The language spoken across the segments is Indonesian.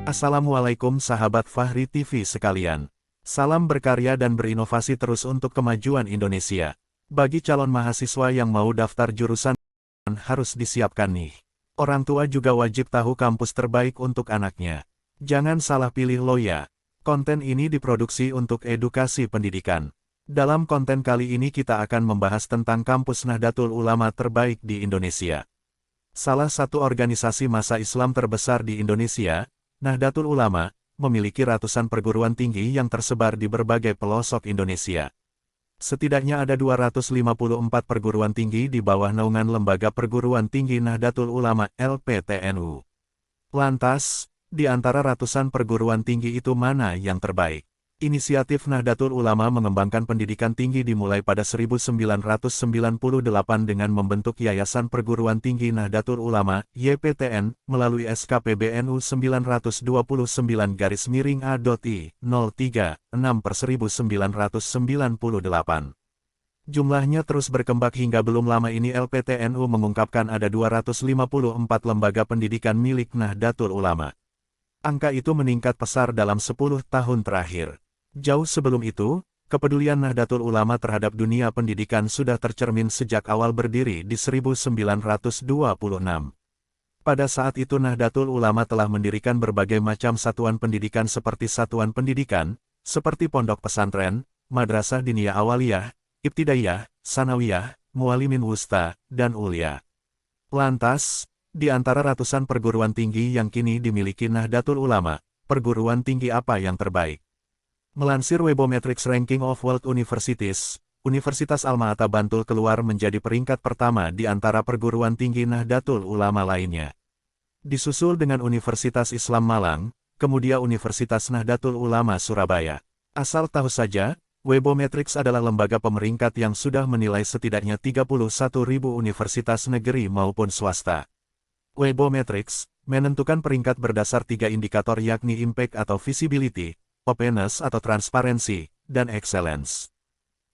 Assalamualaikum sahabat Fahri TV sekalian. Salam berkarya dan berinovasi terus untuk kemajuan Indonesia. Bagi calon mahasiswa yang mau daftar jurusan, harus disiapkan nih. Orang tua juga wajib tahu kampus terbaik untuk anaknya. Jangan salah pilih lo ya. Konten ini diproduksi untuk edukasi pendidikan. Dalam konten kali ini kita akan membahas tentang kampus Nahdlatul Ulama terbaik di Indonesia. Salah satu organisasi massa Islam terbesar di Indonesia, Nahdlatul Ulama, memiliki ratusan perguruan tinggi yang tersebar di berbagai pelosok Indonesia. Setidaknya ada 254 perguruan tinggi di bawah naungan Lembaga Perguruan Tinggi Nahdlatul Ulama (LPTNU). Lantas, di antara ratusan perguruan tinggi itu mana yang terbaik? Inisiatif Nahdlatul Ulama mengembangkan pendidikan tinggi dimulai pada 1998 dengan membentuk Yayasan Perguruan Tinggi Nahdlatul Ulama, YPTN, melalui SKPBNU 929-A.I. 036/1998. Jumlahnya terus berkembang hingga belum lama ini LPTNU mengungkapkan ada 254 lembaga pendidikan milik Nahdlatul Ulama. Angka itu meningkat pesat dalam 10 tahun terakhir. Jauh sebelum itu, kepedulian Nahdlatul Ulama terhadap dunia pendidikan sudah tercermin sejak awal berdiri di 1926. Pada saat itu Nahdlatul Ulama telah mendirikan berbagai macam satuan pendidikan seperti satuan pendidikan, seperti pondok pesantren, madrasah diniyah awaliyah, ibtidaiyah, sanawiyah, muallimin wusta, dan ulia. Lantas, di antara ratusan perguruan tinggi yang kini dimiliki Nahdlatul Ulama, perguruan tinggi apa yang terbaik? Melansir Webometrics Ranking of World Universities, Universitas Alma-Ata Bantul keluar menjadi peringkat pertama di antara perguruan tinggi Nahdlatul Ulama lainnya. Disusul dengan Universitas Islam Malang, kemudian Universitas Nahdlatul Ulama Surabaya. Asal tahu saja, Webometrics adalah lembaga pemeringkat yang sudah menilai setidaknya 31.000 universitas negeri maupun swasta. Webometrics menentukan peringkat berdasar 3 indikator yakni impact atau visibility, openness atau transparency, dan excellence.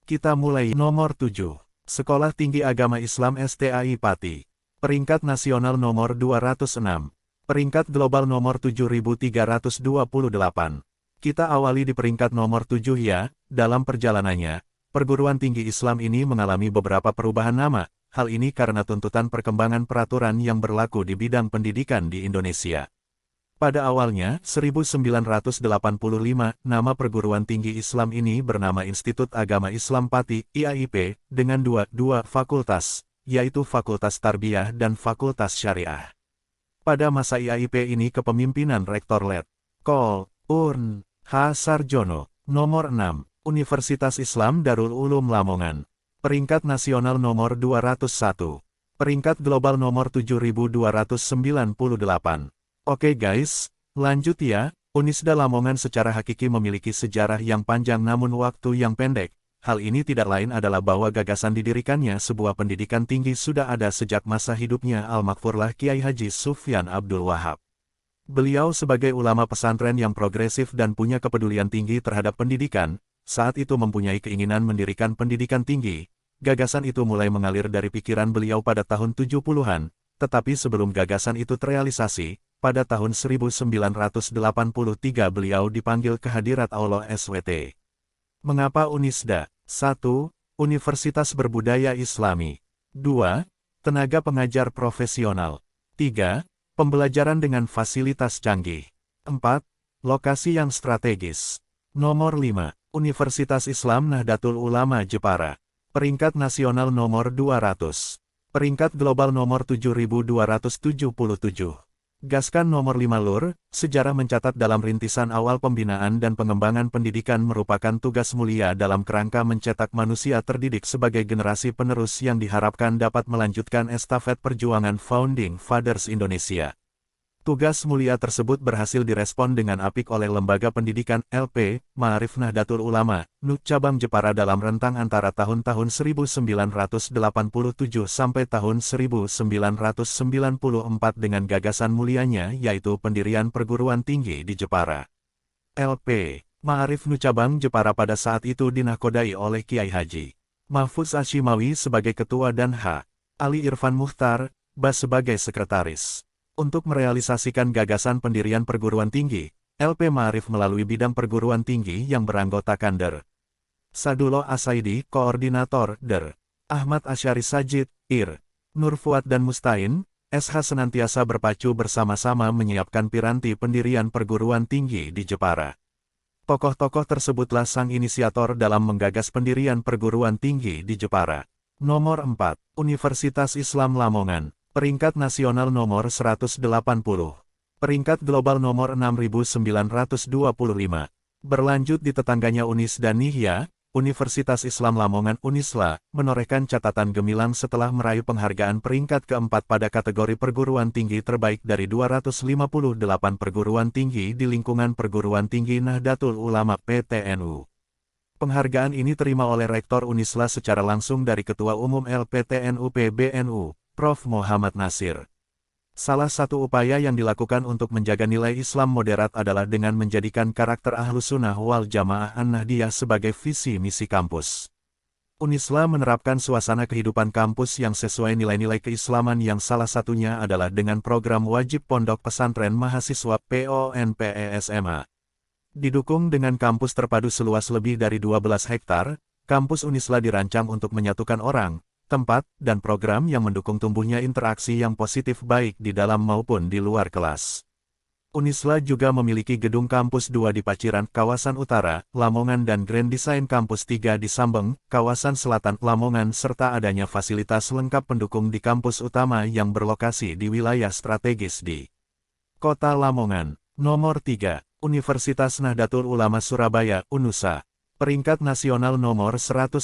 Kita mulai nomor 7. Sekolah Tinggi Agama Islam STAI Pati. Peringkat nasional nomor 206. Peringkat global nomor 7328. Kita awali di peringkat nomor 7 ya. Dalam perjalanannya, perguruan tinggi Islam ini mengalami beberapa perubahan nama. Hal ini karena tuntutan perkembangan peraturan yang berlaku di bidang pendidikan di Indonesia. Pada awalnya, 1985, nama perguruan tinggi Islam ini bernama Institut Agama Islam Pati, IAIP, dengan dua fakultas, yaitu Fakultas Tarbiyah dan Fakultas Syariah. Pada masa IAIP ini kepemimpinan Rektor Let. Col. Urn. H. Sarjono. Nomor 6. Universitas Islam Darul Ulum Lamongan. Peringkat nasional nomor 201. Peringkat global nomor 7298. Oke guys, lanjut ya. Unisda Lamongan secara hakiki memiliki sejarah yang panjang namun waktu yang pendek. Hal ini tidak lain adalah bahwa gagasan didirikannya sebuah pendidikan tinggi sudah ada sejak masa hidupnya Al-Maghfurlah Kiai Haji Sufyan Abdul Wahab. Beliau sebagai ulama pesantren yang progresif dan punya kepedulian tinggi terhadap pendidikan, saat itu mempunyai keinginan mendirikan pendidikan tinggi. Gagasan itu mulai mengalir dari pikiran beliau pada tahun 70-an, tetapi sebelum gagasan itu terrealisasi, pada tahun 1983 beliau dipanggil ke hadirat Allah SWT. Mengapa Unisda? 1. Universitas Berbudaya Islami. 2. Tenaga pengajar profesional. 3. Pembelajaran dengan fasilitas canggih. 4. Lokasi yang strategis. Nomor 5. Universitas Islam Nahdlatul Ulama Jepara. Peringkat nasional nomor 200. Peringkat global nomor 7277. Gaskan nomor 5 Lur, sejarah mencatat dalam rintisan awal pembinaan dan pengembangan pendidikan merupakan tugas mulia dalam kerangka mencetak manusia terdidik sebagai generasi penerus yang diharapkan dapat melanjutkan estafet perjuangan Founding Fathers Indonesia. Tugas mulia tersebut berhasil direspon dengan apik oleh Lembaga Pendidikan LP, Ma'arif Nahdlatul Ulama, NU Cabang Jepara dalam rentang antara tahun-tahun 1987 sampai tahun 1994 dengan gagasan mulianya yaitu pendirian perguruan tinggi di Jepara. LP, Ma'arif NU Cabang Jepara pada saat itu dinahkodai oleh Kiai Haji Mahfuz Ashimawi sebagai ketua dan H. Ali Irfan Mukhtar, Bas sebagai sekretaris. Untuk merealisasikan gagasan pendirian perguruan tinggi, LP Ma'arif melalui bidang perguruan tinggi yang beranggotakan Der. Sadullah Asaidi, Koordinator, Der. Ahmad Asyari Sajid, Ir. Nur Fuad dan Mustain, SH senantiasa berpacu bersama-sama menyiapkan piranti pendirian perguruan tinggi di Jepara. Tokoh-tokoh tersebutlah sang inisiator dalam menggagas pendirian perguruan tinggi di Jepara. Nomor 4. Universitas Islam Lamongan. Peringkat nasional nomor 180. Peringkat global nomor 6925. Berlanjut di tetangganya Unis dan Nihya, Universitas Islam Lamongan Unisla menorehkan catatan gemilang setelah meraih penghargaan peringkat keempat pada kategori perguruan tinggi terbaik dari 258 perguruan tinggi di lingkungan Perguruan Tinggi Nahdlatul Ulama (PTNU). Penghargaan ini terima oleh Rektor Unisla secara langsung dari Ketua Umum LPTNU PBNU, Prof. Muhammad Nasir. Salah satu upaya yang dilakukan untuk menjaga nilai Islam moderat adalah dengan menjadikan karakter Ahlus Sunnah wal Jamaah An-Nahdiyah sebagai visi misi kampus. Unisla menerapkan suasana kehidupan kampus yang sesuai nilai-nilai keislaman yang salah satunya adalah dengan program wajib pondok pesantren mahasiswa PONPESMA. Didukung dengan kampus terpadu seluas lebih dari 12 hektar, kampus Unisla dirancang untuk menyatukan orang, tempat, dan program yang mendukung tumbuhnya interaksi yang positif baik di dalam maupun di luar kelas. Unisla juga memiliki gedung kampus 2 di Paciran, kawasan utara, Lamongan dan Grand Design kampus 3 di Sambeng, kawasan selatan, Lamongan serta adanya fasilitas lengkap pendukung di kampus utama yang berlokasi di wilayah strategis di Kota Lamongan. Nomor 3. Universitas Nahdlatul Ulama Surabaya, UNUSA. Peringkat nasional nomor 106.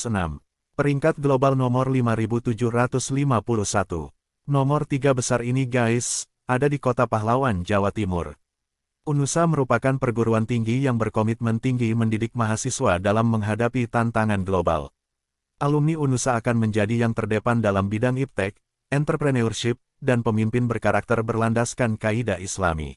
Peringkat global nomor 5751. Nomor 3 besar ini guys, ada di Kota Pahlawan, Jawa Timur. UNUSA merupakan perguruan tinggi yang berkomitmen tinggi mendidik mahasiswa dalam menghadapi tantangan global. Alumni UNUSA akan menjadi yang terdepan dalam bidang iptek, entrepreneurship, dan pemimpin berkarakter berlandaskan kaidah Islami.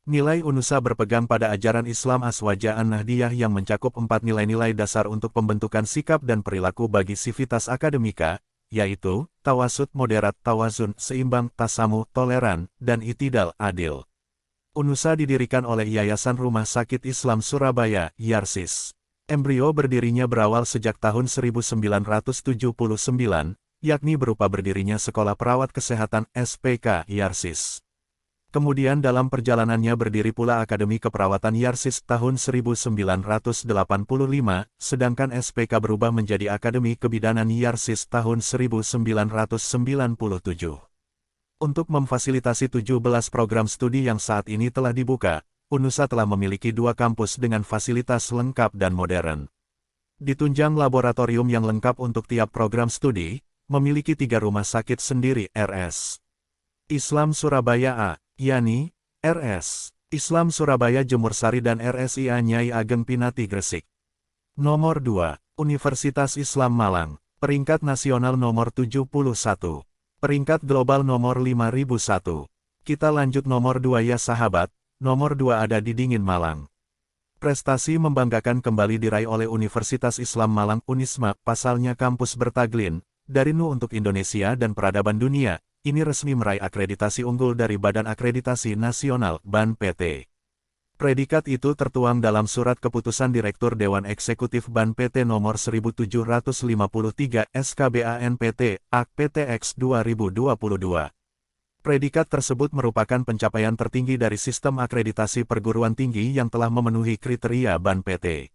Nilai UNUSA berpegang pada ajaran Islam Aswaja An-Nahdiyah yang mencakup 4 nilai-nilai dasar untuk pembentukan sikap dan perilaku bagi sivitas akademika, yaitu, tawasud moderat, tawazun, seimbang, tasamuh, toleran, dan itidal, adil. UNUSA didirikan oleh Yayasan Rumah Sakit Islam Surabaya, YARSIS. Embrio berdirinya berawal sejak tahun 1979, yakni berupa berdirinya Sekolah Perawat Kesehatan SPK YARSIS. Kemudian dalam perjalanannya berdiri pula Akademi Keperawatan YARSIS tahun 1985, sedangkan SPK berubah menjadi Akademi Kebidanan YARSIS tahun 1997. Untuk memfasilitasi 17 program studi yang saat ini telah dibuka, UNUSA telah memiliki 2 kampus dengan fasilitas lengkap dan modern. Ditunjang laboratorium yang lengkap untuk tiap program studi, memiliki 3 rumah sakit sendiri RS. Islam Surabaya A, yakni RS Islam Surabaya Jemur Sari dan RSIA Nyai Ageng Pinati Gresik. Nomor 2. Universitas Islam Malang. Peringkat nasional nomor 71. Peringkat global nomor 5001. Kita lanjut nomor 2 ya sahabat, nomor 2 ada di Dingin Malang. Prestasi membanggakan kembali diraih oleh Universitas Islam Malang Unisma, pasalnya kampus bertaglin, dari Nu untuk Indonesia dan Peradaban Dunia. Ini resmi meraih akreditasi unggul dari Badan Akreditasi Nasional (BAN) PT. Predikat itu tertuang dalam Surat Keputusan Direktur Dewan Eksekutif BAN PT Nomor 1753 SKBAN PT, AK PTX 2022. Predikat tersebut merupakan pencapaian tertinggi dari sistem akreditasi perguruan tinggi yang telah memenuhi kriteria BAN PT.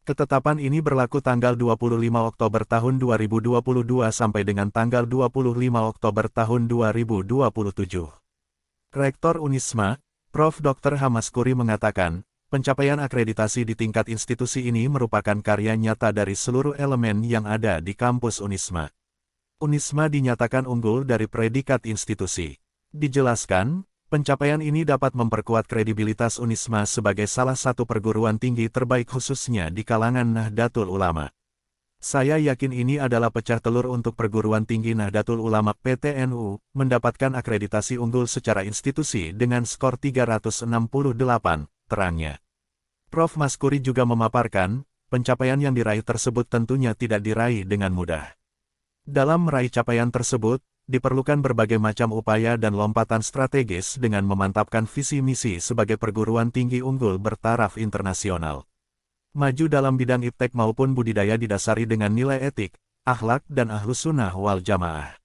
Ketetapan ini berlaku tanggal 25 Oktober tahun 2022 sampai dengan tanggal 25 Oktober tahun 2027. Rektor Unisma, Prof. Dr. Hamaskuri mengatakan, pencapaian akreditasi di tingkat institusi ini merupakan karya nyata dari seluruh elemen yang ada di kampus Unisma. Unisma dinyatakan unggul dari predikat institusi. Dijelaskan, pencapaian ini dapat memperkuat kredibilitas Unisma sebagai salah satu perguruan tinggi terbaik khususnya di kalangan Nahdlatul Ulama. Saya yakin ini adalah pecah telur untuk perguruan tinggi Nahdlatul Ulama PTNU, mendapatkan akreditasi unggul secara institusi dengan skor 368, terangnya. Prof. Maskuri juga memaparkan, pencapaian yang diraih tersebut tentunya tidak diraih dengan mudah. Dalam meraih capaian tersebut, diperlukan berbagai macam upaya dan lompatan strategis dengan memantapkan visi misi sebagai perguruan tinggi unggul bertaraf internasional. Maju dalam bidang iptek maupun budidaya didasari dengan nilai etik, akhlak dan ahlus sunnah wal jamaah.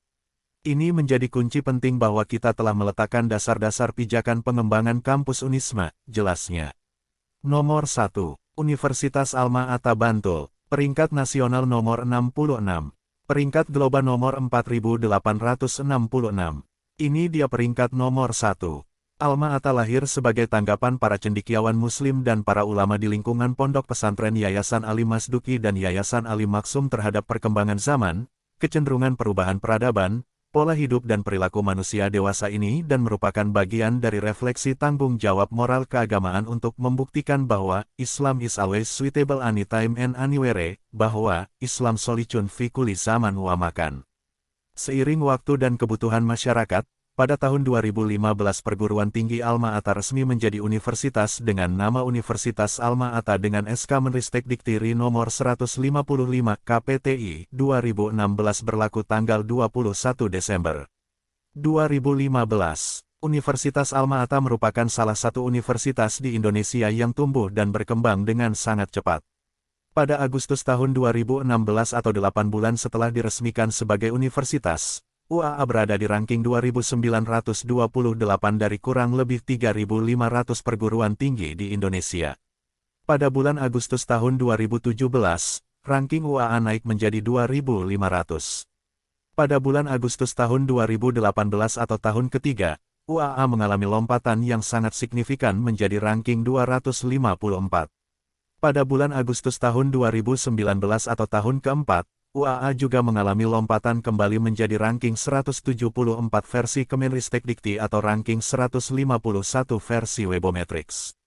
Ini menjadi kunci penting bahwa kita telah meletakkan dasar-dasar pijakan pengembangan kampus Unisma, jelasnya. Nomor 1. Universitas Alma-Ata Bantul, peringkat nasional nomor 66. Peringkat global nomor 4866. Ini dia peringkat nomor 1. Alma-Ata lahir sebagai tanggapan para cendekiawan muslim dan para ulama di lingkungan pondok pesantren Yayasan Ali Masduki dan Yayasan Ali Maksum terhadap perkembangan zaman, kecenderungan perubahan peradaban, pola hidup dan perilaku manusia dewasa ini dan merupakan bagian dari refleksi tanggung jawab moral keagamaan untuk membuktikan bahwa Islam is always suitable anytime and anywhere, bahwa Islam solution fi kulli zaman wa makan. Seiring waktu dan kebutuhan masyarakat, pada tahun 2015 perguruan tinggi Alma-Ata resmi menjadi universitas dengan nama Universitas Alma-Ata dengan SK Menristek Dikti nomor 155 KPTI 2016 berlaku tanggal 21 Desember 2015. Universitas Alma-Ata merupakan salah satu universitas di Indonesia yang tumbuh dan berkembang dengan sangat cepat. Pada Agustus tahun 2016 atau 8 bulan setelah diresmikan sebagai universitas, UAA berada di ranking 2928 dari kurang lebih 3.500 perguruan tinggi di Indonesia. Pada bulan Agustus tahun 2017, ranking UAA naik menjadi 2.500. Pada bulan Agustus tahun 2018 atau tahun ketiga, UAA mengalami lompatan yang sangat signifikan menjadi ranking 254. Pada bulan Agustus tahun 2019 atau tahun keempat, UAA juga mengalami lompatan kembali menjadi ranking 174 versi Kemenristek Dikti atau ranking 151 versi Webometrics.